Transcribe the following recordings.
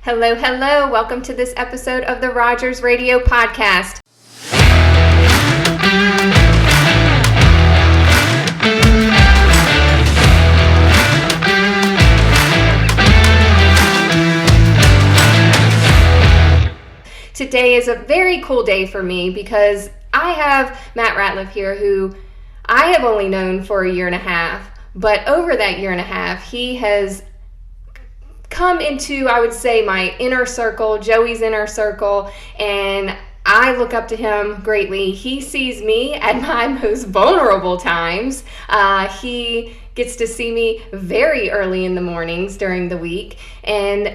Hello, hello. Welcome to this episode of the Rogers Radio Podcast. Today is a very cool day for me because I have Matt Ratliff here, who I have only known for a year and a half, but over that year and a half, he has come into, I would say, my inner circle, Joey's inner circle, and I look up to him greatly. He sees me at my most vulnerable times. He gets to see me very early in the mornings during the week, and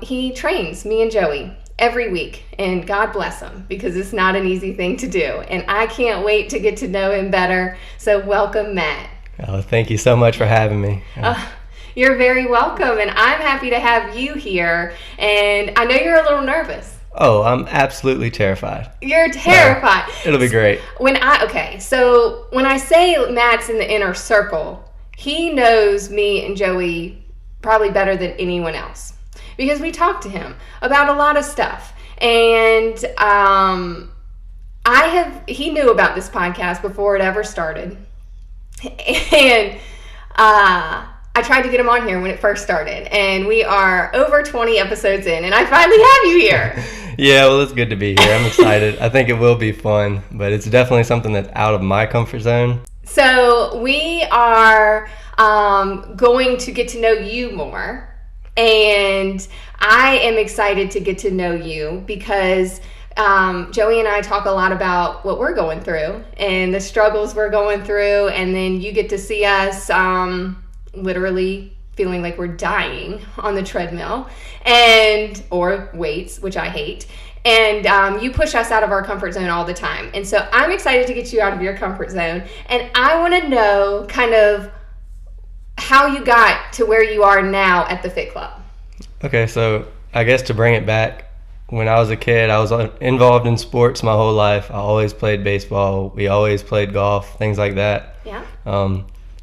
he trains me and Joey every week, and God bless him, because it's not an easy thing to do, and I can't wait to get to know him better. So welcome, Matt. Oh, thank you so much for having me. You're very welcome, and I'm happy to have you here, and I know you're a little nervous. Oh, I'm absolutely terrified. You're terrified. It'll be great. So when I say Matt's in the inner circle, he knows me and Joey probably better than anyone else, because we talked to him about a lot of stuff, and he knew about this podcast before it ever started, and I tried to get him on here when it first started, and we are over 20 episodes in, and I finally have you here. Yeah, well, it's good to be here. I'm excited. I think it will be fun, but it's definitely something that's out of my comfort zone. So we are going to get to know you more, and I am excited to get to know you because Joey and I talk a lot about what we're going through and the struggles we're going through, and then you get to see us literally feeling like we're dying on the treadmill or weights, which I hate. And you push us out of our comfort zone all the time. And so I'm excited to get you out of your comfort zone. And I want to know kind of how you got to where you are now at the Fit Club. Okay, so I guess to bring it back, when I was a kid, I was involved in sports my whole life. I always played baseball. We always played golf, things like that. Yeah.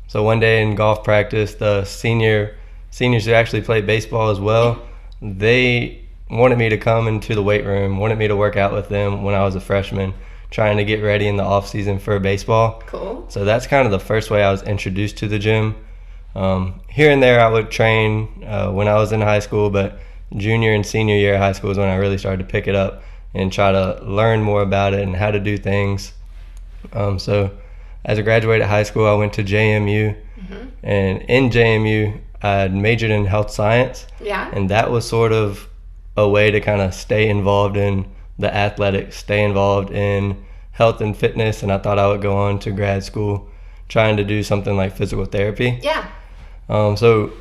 So one day in golf practice, the seniors who actually played baseball as well, they wanted me to come into the weight room, wanted me to work out with them when I was a freshman, trying to get ready in the off season for baseball. Cool. So that's kind of the first way I was introduced to the gym. Here and there I would train when I was in high school, but junior and senior year of high school is when I really started to pick it up and try to learn more about it and how to do things. So as I graduated high school, I went to JMU, and in JMU, I had majored in health science. Yeah. And that was sort of a way to kind of stay involved in the athletics, stay involved in health and fitness, and I thought I would go on to grad school trying to do something like physical therapy. Yeah. So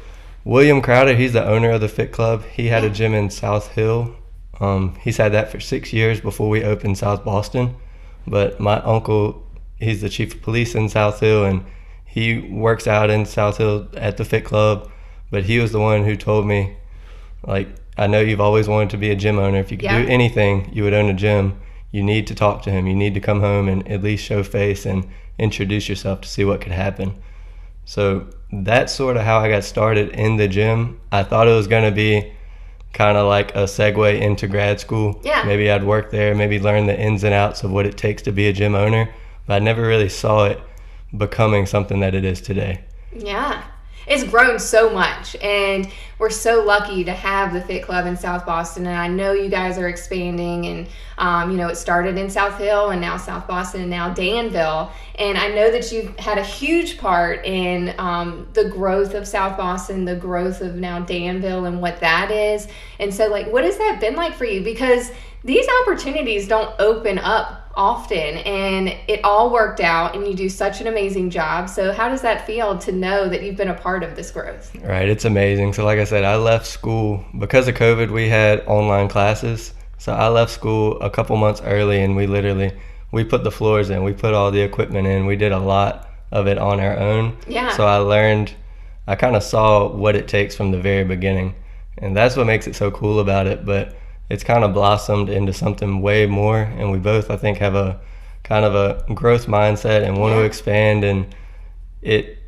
William Crowder, he's the owner of the Fit Club. He had a gym in South Hill. He's had that for 6 years before we opened South Boston. But my uncle, he's the chief of police in South Hill, and he works out in South Hill at the Fit Club. But he was the one who told me, like, I know you've always wanted to be a gym owner. If you could do anything, you would own a gym. You need to talk to him. You need to come home and at least show face and introduce yourself to see what could happen. So that's sort of how I got started in the gym. I thought it was going to be kind of like a segue into grad school. Yeah. Maybe I'd work there, maybe learn the ins and outs of what it takes to be a gym owner. But I never really saw it becoming something that it is today. Yeah. It's grown so much, and we're so lucky to have the Fit Club in South Boston, and I know you guys are expanding, and it started in South Hill and now South Boston and now Danville, and I know that you've had a huge part in the growth of South Boston, the growth of now Danville and what that is. And so, like, what has that been like for you? Because these opportunities don't open up often, and it all worked out, and you do such an amazing job. So how does that feel to know that you've been a part of this growth? Right, it's amazing. So like I said, I left school because of COVID. We had online classes, so I left school a couple months early, and we put the floors in, we put all the equipment in, we did a lot of it on our own. Yeah. So I kind of saw what it takes from the very beginning, and that's what makes it so cool about it. But it's kind of blossomed into something way more, and we both, I think, have a kind of a growth mindset and want to expand, and it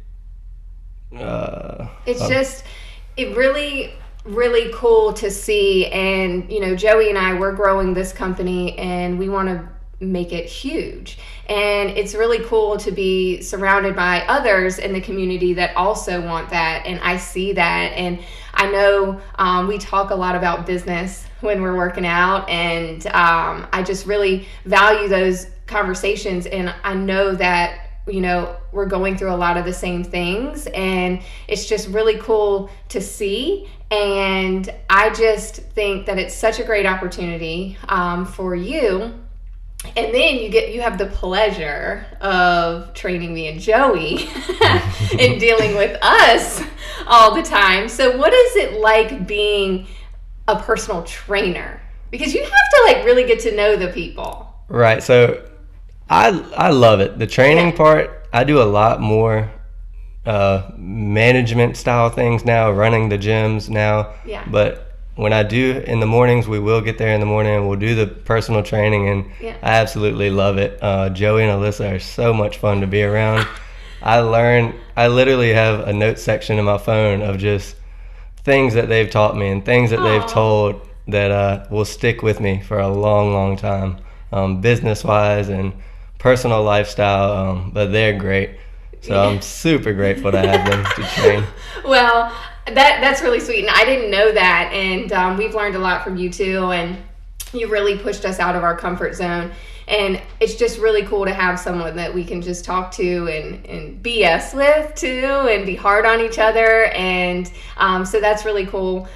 it really really cool to see. And, Joey and I, we're growing this company and we want to make it huge. And it's really cool to be surrounded by others in the community that also want that. And I see that. And I know we talk a lot about business when we're working out. And I just really value those conversations. And I know that we're going through a lot of the same things, and it's just really cool to see. And I just think that it's such a great opportunity for you. And then you have the pleasure of training me and Joey and dealing with us all the time. So what is it like being a personal trainer? Because you have to really get to know the people. Right. So I love it. The training part, I do a lot more management style things now, running the gyms now. Yeah. But when I do in the mornings, we will get there in the morning and we'll do the personal training, and I absolutely love it. Joey and Alyssa are so much fun to be around. I literally have a note section in my phone of just things that they've taught me and things that they've told that will stick with me for a long, long time, business-wise and personal lifestyle, but they're great. So I'm super grateful to have them to train. Well, that's really sweet, and I didn't know that, and we've learned a lot from you too, and you really pushed us out of our comfort zone, and it's just really cool to have someone that we can just talk to and BS with too, and be hard on each other, and so that's really cool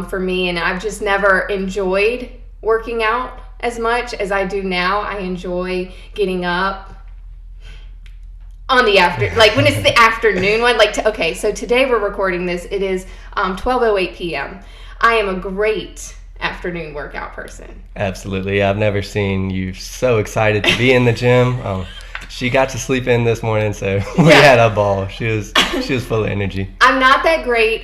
for me. And I've just never enjoyed working out as much as I do now. I enjoy getting up on the when it's the afternoon one. So today we're recording this. It is 12:08 p.m. I am a great afternoon workout person. Absolutely. I've never seen you so excited to be in the gym. She got to sleep in this morning, so we had a ball. She was full of energy. I'm not that great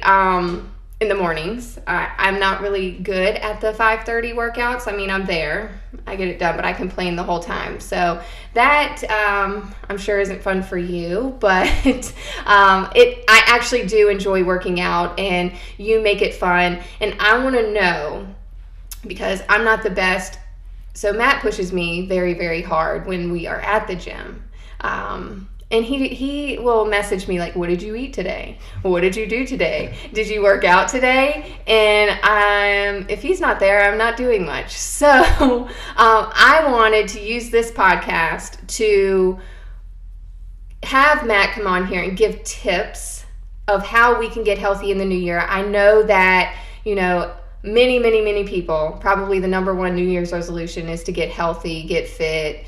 in the mornings. I'm not really good at the 5:30 workouts. I mean, I'm there. I get it done, but I complain the whole time. So that I'm sure isn't fun for you, but I actually do enjoy working out, and you make it fun. And I want to know, because I'm not the best, so Matt pushes me very, very hard when we are at the gym. And he will message me what did you eat today? What did you do today? Did you work out today? And if he's not there, I'm not doing much. So I wanted to use this podcast to have Matt come on here and give tips of how we can get healthy in the new year. I know that, many, many, many people, probably the number one New Year's resolution is to get healthy, get fit,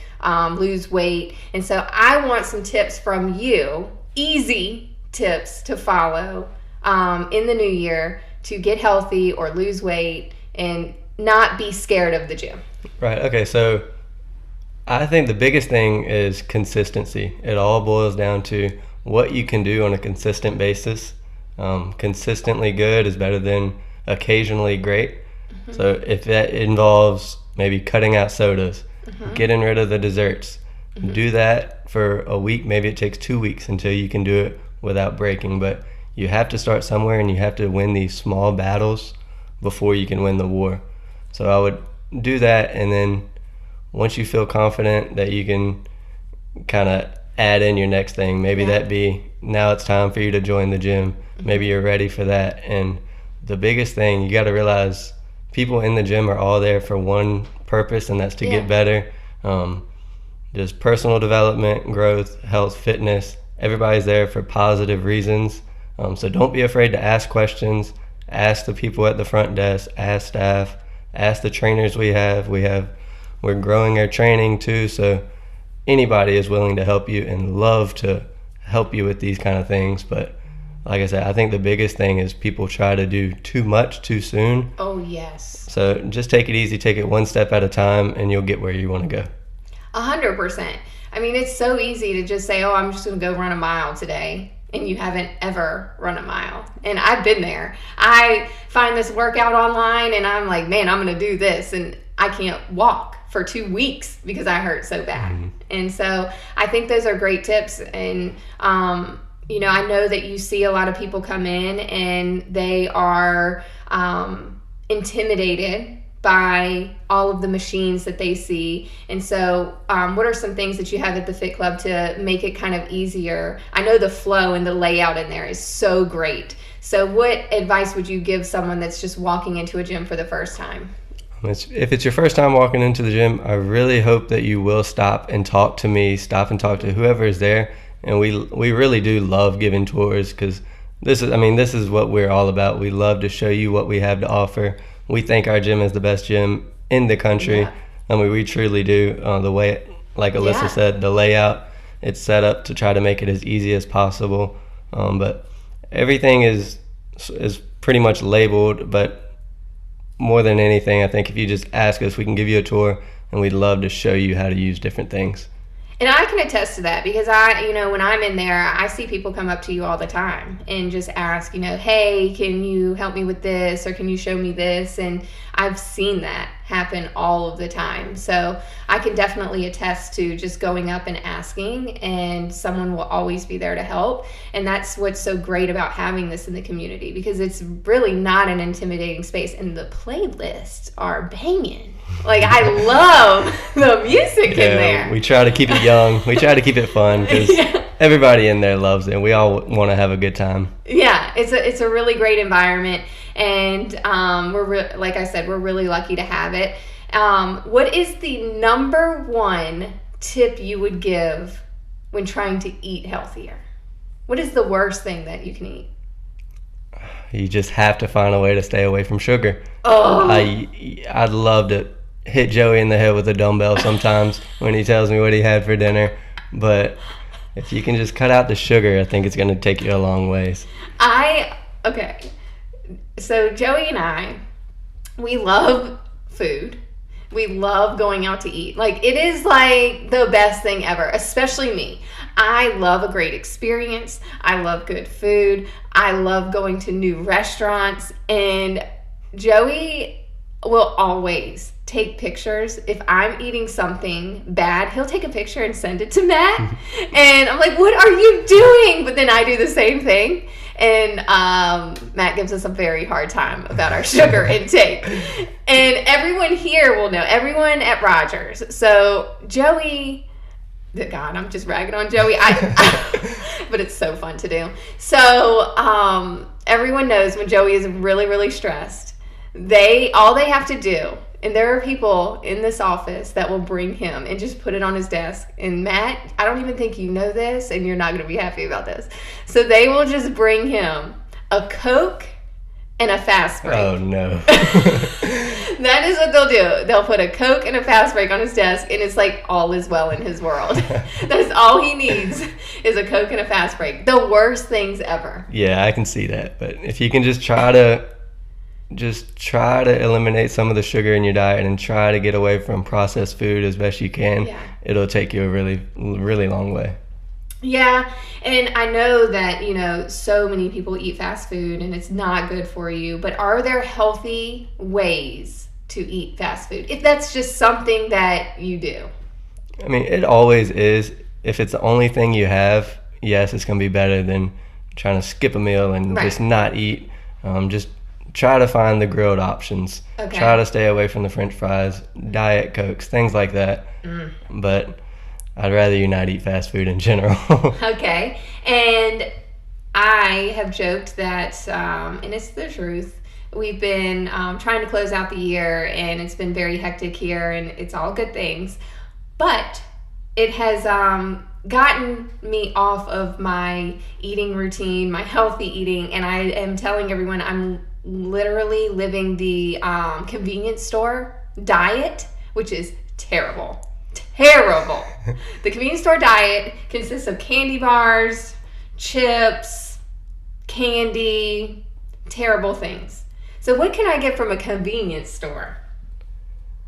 lose weight. And so I want some tips from you, easy tips to follow in the new year to get healthy or lose weight and not be scared of the gym. Right. Okay. So I think the biggest thing is consistency. It all boils down to what you can do on a consistent basis. Consistently good is better than occasionally great. Mm-hmm. So if that involves maybe cutting out sodas, getting rid of the desserts, do that for a week. Maybe it takes 2 weeks until you can do it without breaking, but you have to start somewhere, and you have to win these small battles before you can win the war. So I would do that, and then once you feel confident that you can kind of add in your next thing, maybe that be, now it's time for you to join the gym. Maybe you're ready for that. And the biggest thing, you got to realize people in the gym are all there for one purpose, and that's to get better. Just personal development, growth, health, fitness. Everybody's there for positive reasons. So don't be afraid to ask questions. Ask the people at the front desk, ask staff, ask the trainers we have. We're growing our training too, so anybody is willing to help you and love to help you with these kind of things. But like I said, I think the biggest thing is people try to do too much too soon. Oh, yes. So just take it easy, take it one step at a time, and you'll get where you want to go. 100%. I mean, it's so easy to just say, I'm just going to go run a mile today, and you haven't ever run a mile. And I've been there. I find this workout online, and I'm like, man, I'm going to do this, and I can't walk for 2 weeks because I hurt so bad. And so I think those are great tips. And I know that you see a lot of people come in and they are intimidated by all of the machines that they see. And so what are some things that you have at the Fit Club to make it kind of easier? I know the flow and the layout in there is so great. So what advice would you give someone that's just walking into a gym for the first time? If it's your first time walking into the gym, I really hope that you will stop and talk to me, stop and talk to whoever is there. And we really do love giving tours, because this is what we're all about. We love to show you what we have to offer. We think our gym is the best gym in the country. Yeah. I mean, we truly do. The way, like Alyssa said, the layout, it's set up to try to make it as easy as possible. But everything is pretty much labeled. But more than anything, I think if you just ask us, we can give you a tour, and we'd love to show you how to use different things. And I can attest to that, because when I'm in there, I see people come up to you all the time and just ask, hey, can you help me with this, or can you show me this? And I've seen that happen all of the time. So I can definitely attest to just going up and asking, and someone will always be there to help. And that's what's so great about having this in the community, because it's really not an intimidating space, and the playlists are banging. Like, I love the music in there. We try to keep it young. We try to keep it fun, because everybody in there loves it, and we all want to have a good time. Yeah, it's a really great environment, and like I said, we're really lucky to have it. What is the number one tip you would give when trying to eat healthier? What is the worst thing that you can eat? You just have to find a way to stay away from sugar. Oh. I'd love to hit Joey in the head with a dumbbell sometimes when he tells me what he had for dinner. But if you can just cut out the sugar, I think it's going to take you a long ways. Okay. So Joey and I, we love food. We love going out to eat. Like, it is like the best thing ever, especially me. I love a great experience. I love good food. I love going to new restaurants. And Joey will always take pictures. If I'm eating something bad, he'll take a picture and send it to Matt. And I'm like, what are you doing? But then I do the same thing. And Matt gives us a very hard time about our sugar intake. And everyone here will know, everyone at Rogers. So Joey, God, I'm just ragging on Joey. But it's so fun to do. So everyone knows when Joey is really, really stressed, all they have to do, and there are people in this office that will bring him and just put it on his desk. And Matt, I don't even think you know this, and you're not going to be happy about this. So they will just bring him a Coke and a fast break. Oh, no. That is what they'll do. They'll put a Coke and a fast break on his desk, and it's like all is well in his world. That's all he needs is a Coke and a fast break. The worst things ever. Yeah, I can see that. But if you can just try to eliminate some of the sugar in your diet and try to get away from processed food as best you can, it'll take you a really, really long way. Yeah, and I know that, so many people eat fast food and it's not good for you, but are there healthy ways to eat fast food, if that's just something that you do? I mean, it always is. If it's the only thing you have, yes, it's going to be better than trying to skip a meal and just not eat. Just try to find the grilled options. Okay. Try to stay away from the French fries, Diet Cokes, things like that. But I'd rather you not eat fast food in general. Okay. And I have joked that, and it's the truth, we've been trying to close out the year, and it's been very hectic here, and it's all good things. But it has gotten me off of my eating routine, my healthy eating, and I am telling everyone I'm literally living the convenience store diet, which is terrible. The convenience store diet consists of candy bars, chips, candy, terrible things. So what can I get from a convenience store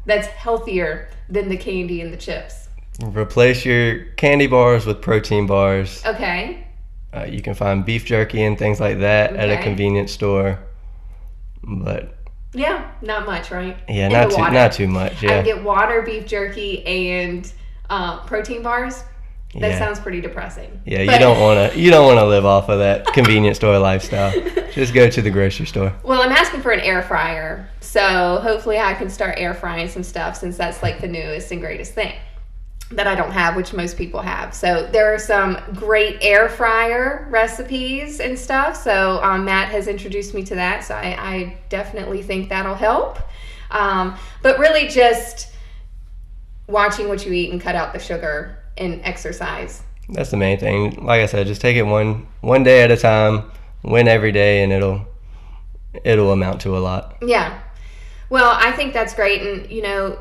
that's healthier than the candy and the chips? Replace your candy bars with protein bars. Okay. You can find beef jerky and things like that at a convenience store. But yeah, not much, right? Yeah, not too much. Yeah, I can get water, beef jerky, and protein bars. That sounds pretty depressing. Yeah, you don't want to live off of that convenience store lifestyle. Just go to the grocery store. Well, I'm asking for an air fryer, so hopefully I can start air frying some stuff, since that's like the newest and greatest thing that I don't have, which most people have. So there are some great air fryer recipes and stuff. So Matt has introduced me to that, so I definitely think that'll help. But really just watching what you eat and cut out the sugar and exercise. That's the main thing. Like I said, just take it one day at a time, win every day, and it'll amount to a lot. Yeah. Well, I think that's great. And,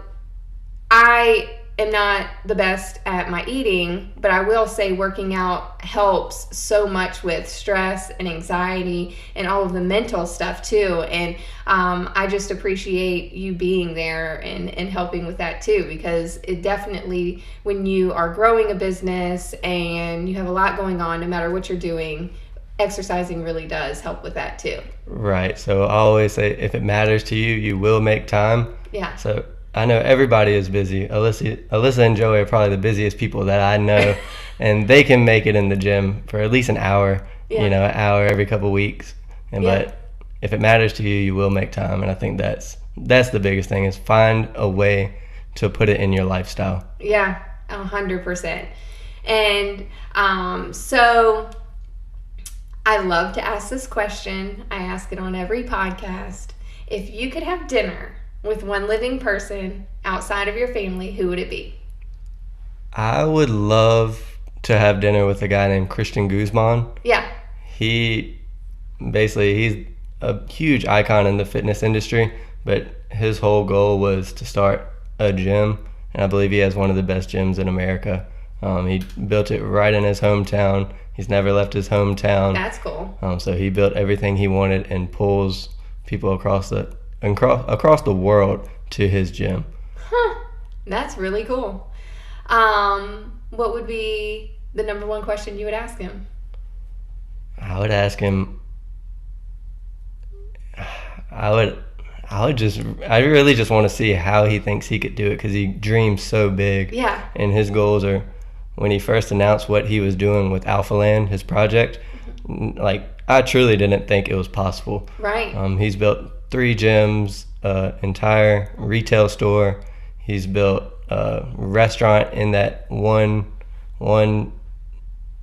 I am not the best at my eating, but I will say working out helps so much with stress and anxiety and all of the mental stuff too. And I just appreciate you being there and helping with that too, because it definitely, when you are growing a business and you have a lot going on, no matter what you're doing, exercising really does help with that too. Right. So I always say, if it matters to you, you will make time. Yeah. So I know everybody is busy. Alyssa and Joey are probably the busiest people that I know, and they can make it in the gym for at least an hour, an hour every couple weeks. But if it matters to you, you will make time. And I think that's the biggest thing, is find a way to put it in your lifestyle. Yeah, 100%. And so I love to ask this question. I ask it on every podcast. If you could have dinner with one living person outside of your family, who would it be? I would love to have dinner with a guy named Christian Guzman. Yeah. He's a huge icon in the fitness industry, but his whole goal was to start a gym, and I believe he has one of the best gyms in America. He built it right in his hometown. He's never left his hometown. That's cool. So he built everything he wanted and pulls people across the world to his gym. That's really cool. What would be the number one question you would ask him? I would ask him, I really just want to see how he thinks he could do it, because he dreams so big. Yeah. And his goals are, when he first announced what he was doing with Alpha Land, his project, I truly didn't think it was possible. Right. He's built 3 gyms, entire retail store. He's built a restaurant in that one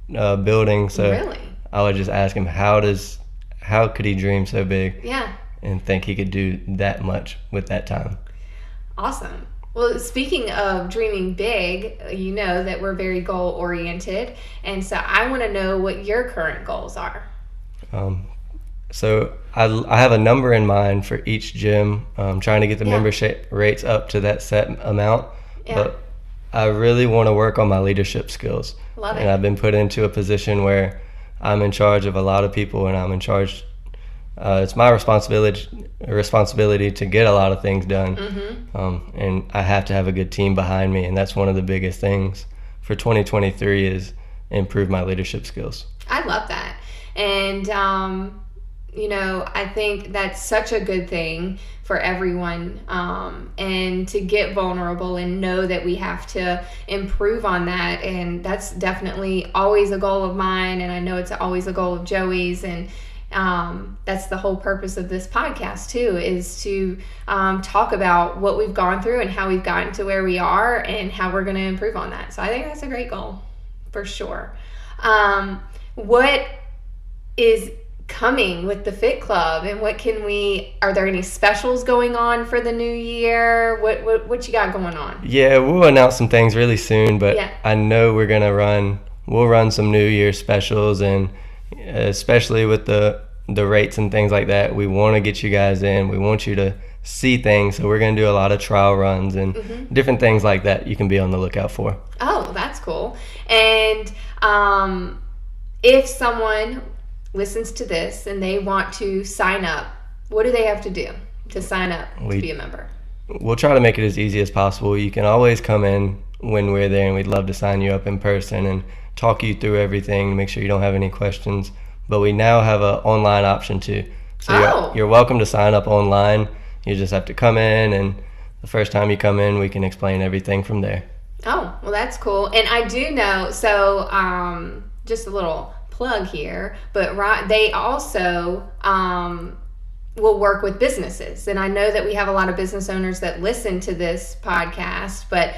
building. So really? I would just ask him, how could he dream so big? Yeah. And think he could do that much with that time. Awesome. Well, speaking of dreaming big, you know that we're very goal oriented, and so I want to know what your current goals are. So I have a number in mind for each gym. I'm trying to get the membership rates up to that set amount. Yeah. But I really want to work on my leadership skills. Love it. And I've been put into a position where I'm in charge of a lot of people, and I'm in charge. It's my responsibility to get a lot of things done. Mm-hmm. And I have to have a good team behind me, and that's one of the biggest things for 2023 is improve my leadership skills. I love that. And I think that's such a good thing for everyone, and to get vulnerable and know that we have to improve on that. And that's definitely always a goal of mine, and I know it's always a goal of Joey's. And that's the whole purpose of this podcast too, is to talk about what we've gone through and how we've gotten to where we are and how we're going to improve on that. So I think that's a great goal for sure. What is coming with the Fit Club, and are there any specials going on for the new year? What you got going on? Yeah, we'll announce some things really soon, but I know we'll run some New Year specials, and especially with the rates and things like that, we want to get you guys in. We want you to see things, so we're going to do a lot of trial runs and different things like that you can be on the lookout for. Oh, that's cool. And if someone listens to this and they want to sign up, what do they have to do to sign up to be a member? We'll try to make it as easy as possible. You can always come in when we're there, and we'd love to sign you up in person and talk you through everything, make sure you don't have any questions. But we now have an online option too. So you're welcome to sign up online. You just have to come in, and the first time you come in, we can explain everything from there. Oh, well, that's cool. And I do know, so just a little plug here, but they also will work with businesses. And I know that we have a lot of business owners that listen to this podcast, but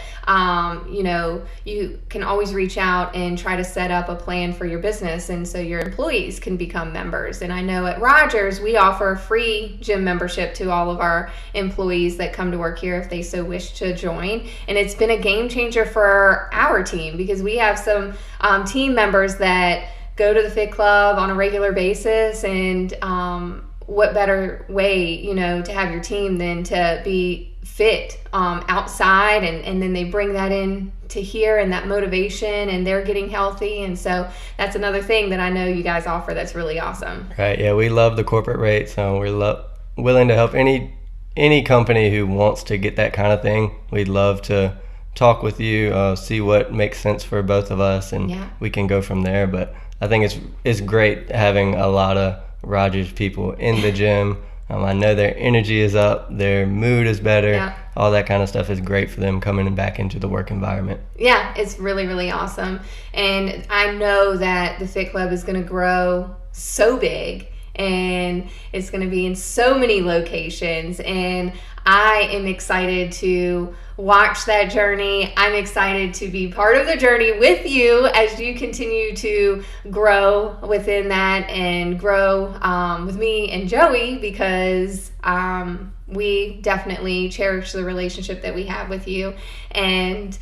you can always reach out and try to set up a plan for your business, and so your employees can become members. And I know at Rogers, we offer a free gym membership to all of our employees that come to work here if they so wish to join. And it's been a game changer for our team, because we have some team members that go to the Fit Club on a regular basis, and what better way, to have your team than to be fit outside, and then they bring that in to here, and that motivation, and they're getting healthy. And so that's another thing that I know you guys offer that's really awesome. Right. Yeah, we love the corporate rates. We're willing to help any company who wants to get that kind of thing. We'd love to talk with you, see what makes sense for both of us, and we can go from there. But I think it's great having a lot of Rogers people in the gym. I know their energy is up, their mood is better. Yeah. All that kind of stuff is great for them coming back into the work environment. Yeah, it's really, really awesome. And I know that the Fit Club is going to grow so big, and it's going to be in so many locations, and I am excited to watch that journey. I'm excited to be part of the journey with you as you continue to grow within that, and grow with me and Joey, because we definitely cherish the relationship that we have with you, and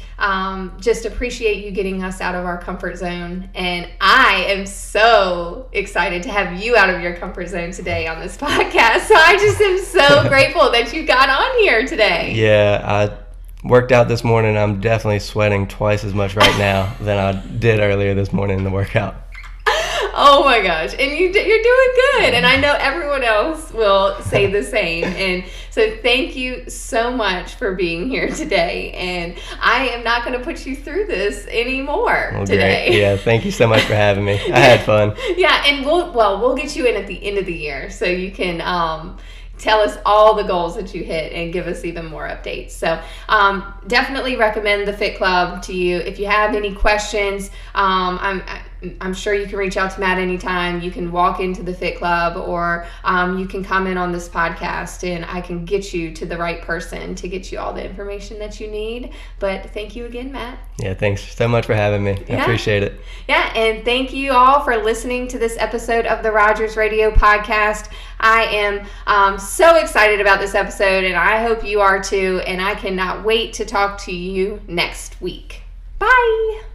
just appreciate you getting us out of our comfort zone. And I am so excited to have you out of your comfort zone today on this podcast. So I just am so grateful that you got on here today. Yeah, I worked out this morning. I'm definitely sweating twice as much right now than I did earlier this morning in the workout. Oh my gosh. And you're doing good. And I know everyone else will say the same. And so thank you so much for being here today. And I am not going to put you through this anymore today. Great. Yeah, thank you so much for having me. I had fun. Yeah, and we'll get you in at the end of the year, so you can tell us all the goals that you hit and give us even more updates. So definitely recommend the Fit Club to you. If you have any questions, I'm sure you can reach out to Matt anytime. You can walk into the Fit Club, or you can comment on this podcast, and I can get you to the right person to get you all the information that you need. But thank you again, Matt. Yeah, thanks so much for having me. I appreciate it. Yeah, and thank you all for listening to this episode of the Rogers Radio Podcast. I am so excited about this episode, and I hope you are too, and I cannot wait to talk to you next week. Bye!